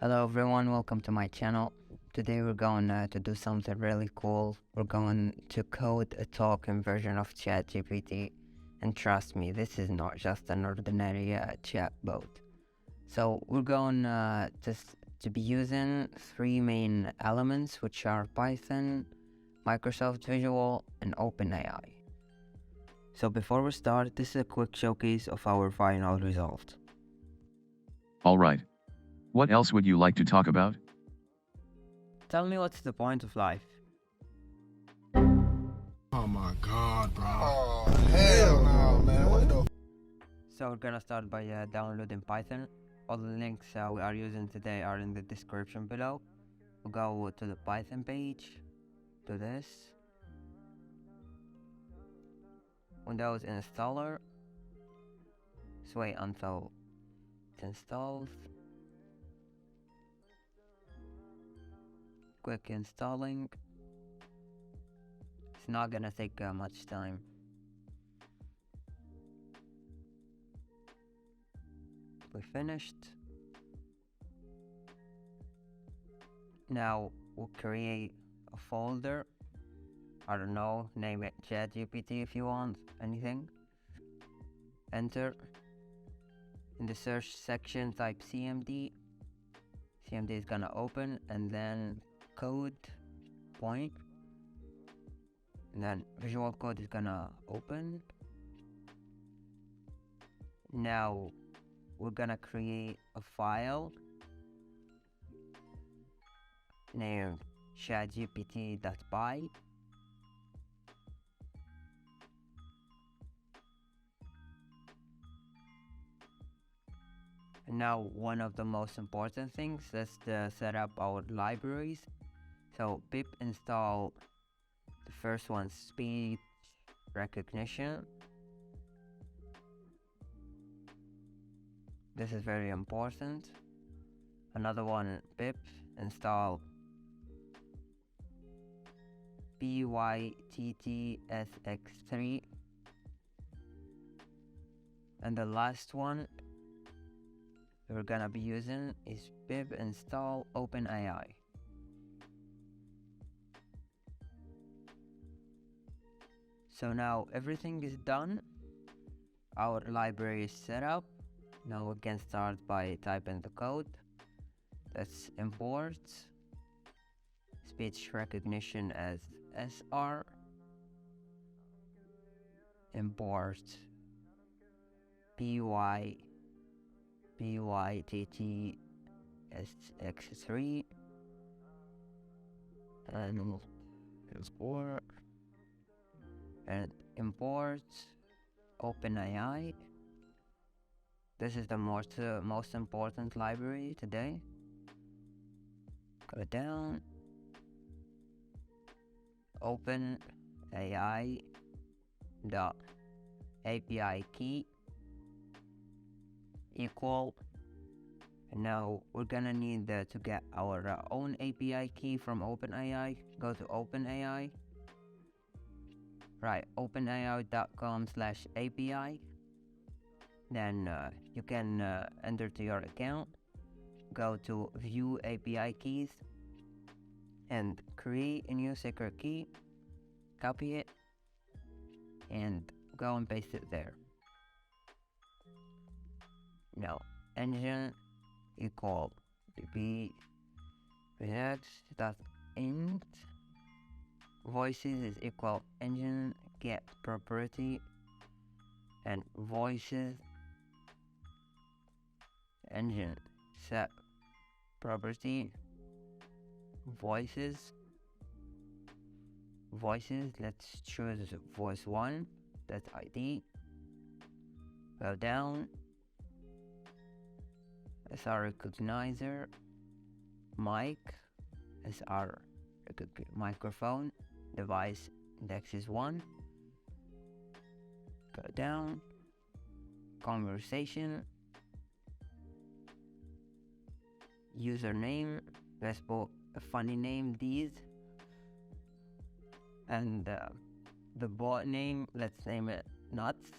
Hello everyone, welcome to my channel. Today we're going to do something really cool. We're going to code a token version of Chat GPT. And trust me, this is not just an ordinary chatbot. So we're going to be using three main elements, which are Python, Microsoft Visual, and OpenAI. So before we start, this is a quick showcase of our final result. Alright. What else would you like to talk about? Tell me, what's the point of life? Oh my god, bro. Oh, hell no, man. What the? So we're gonna start by downloading Python. All the links we are using today are in the description below. We'll go to the Python page, to this. Windows installer. Just wait until it installs. Quick installing. It's not gonna take much time. We finished. Now we'll create a folder. I don't know, name it Chat GPT if you want, anything. Enter. In the search section type CMD. CMD is gonna open, and then code point, and then Visual Code is gonna open. Now we're gonna create a file named chatgpt.py. And now one of the most important things, let's set up our libraries. So pip install the first one, speech recognition. This is very important. Another one, pip install pyttsx3. And the last one we're gonna be using is pip install OpenAI. So now everything is done. Our library is set up. Now we can start by typing the code. Let's import speech recognition as SR. Import pyttsx3 and export and import OpenAI. This is the most important library today. Go down, OpenAI dot API key equal. And now we're gonna need to get our own API key from OpenAI. Go to OpenAI. Right, openai.com/API. Then you can enter to your account, go to view API keys, and create a new secret key, copy it, and go and paste it there. Now, engine equal pp react.int voices is equal engine get property, and voices engine set property voices. Let's choose voice 1, that's ID. Go down, SR recognizer, mic, SR microphone, device index is 1. Go down, conversation, username, let's put a funny name, these, and the bot name, let's name it nuts.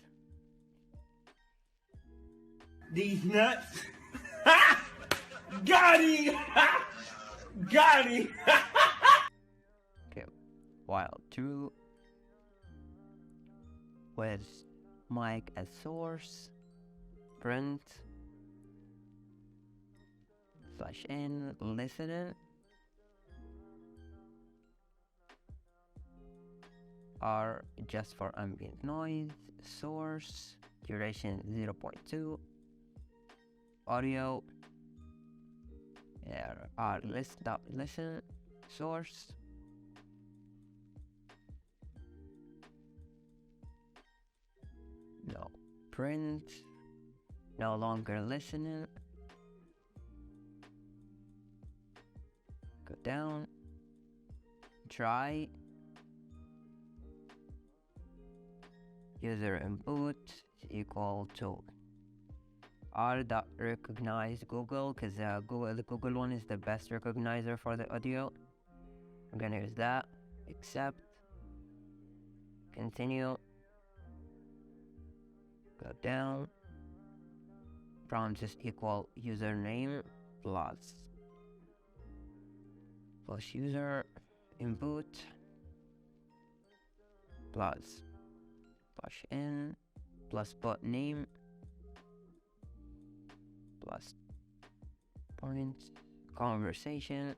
These nuts. Got him! Got him! Okay, while true with mic as source, print /n listening are just for ambient noise, source duration 0.2, audio are listen source no print no longer listening, go down, try user input is equal to r.recognize Google, because the Google one is the best recognizer for the audio. I'm gonna use that. Accept, continue, go down, prompt is equal username plus user input plus /n plus bot name plus point conversation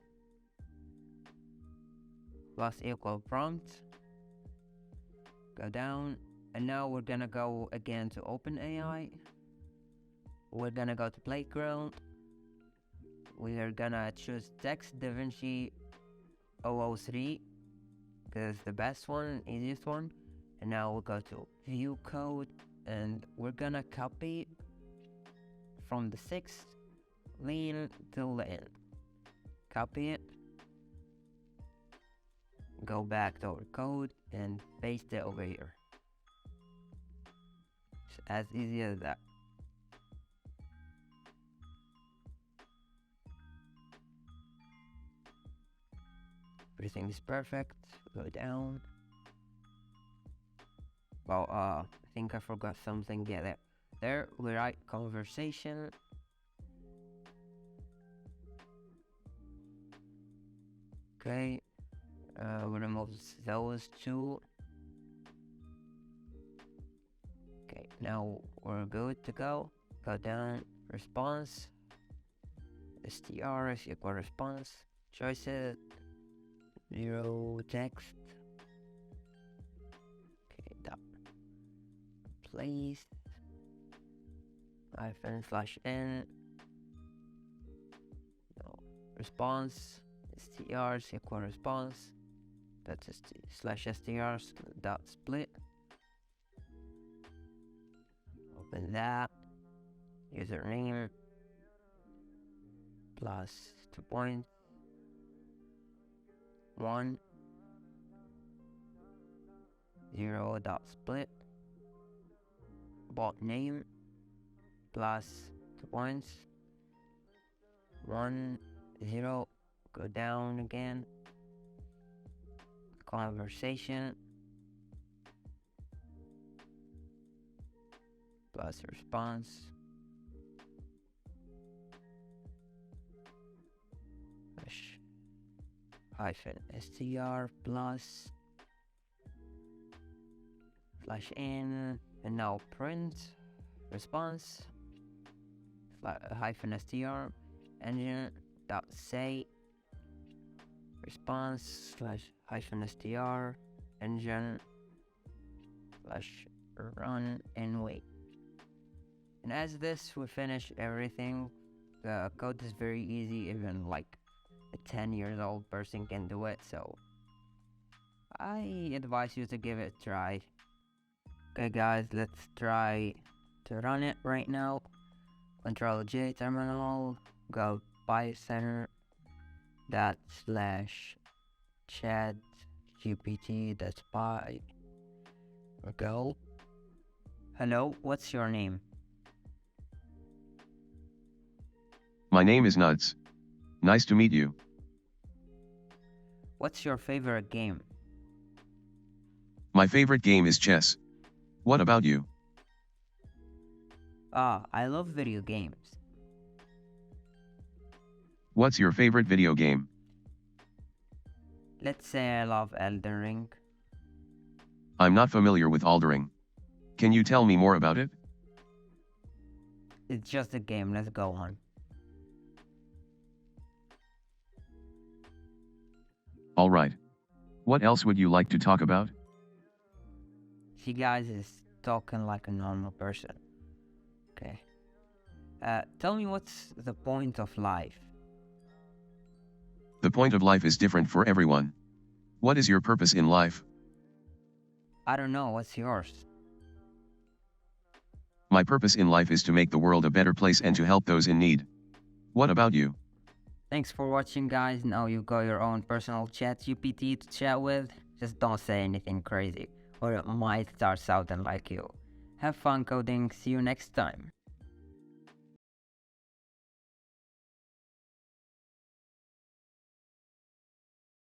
plus equal prompt, go down, and now we're gonna go again to OpenAI. We're gonna go to playground. We are gonna choose text DaVinci 003 because it's the best one, easiest one. And now we'll go to view code, and we're gonna copy from the 6th line till the end. Copy it, go back to our code and paste it over here. It's as easy as that. Everything is perfect. Go down. Well, I think I forgot something. Yeah, there we write conversation. Okay, we remove those two. Okay, now we're good to go. Go down, response, str is equal response, choices, 0 text. Okay, that place -n no response str is equal response, that's /strs dot split. Open that, username plus 2 points 1 0 dot split, bot name plus 2 points 1 0, go down again, conversation plus response -str plus /n, and now print response -str engine dot say response /str engine /run and wait. And as this, we finish everything. The code is very easy, even like a 10 years old person can do it, so I advise you to give it a try. Okay guys, let's try to run it right now. Control J terminal, go Python /chat GPT, that's py, go. Hello, what's your name? My name is Nuts. Nice to meet you. What's your favorite game? My favorite game is chess. What about you? I love video games. What's your favorite video game? Let's say I love Elden Ring. I'm not familiar with Aldering. Can you tell me more about it? It's just a game, let's go on. Alright. What else would you like to talk about? She guys is talking like a normal person. Okay. Tell me what's the point of life? The point of life is different for everyone. What is your purpose in life? I don't know, what's yours? My purpose in life is to make the world a better place and to help those in need. What about you? Thanks for watching guys, now you got your own personal Chat GPT to chat with. Just don't say anything crazy, or it might start sounding like you. Have fun coding, see you next time.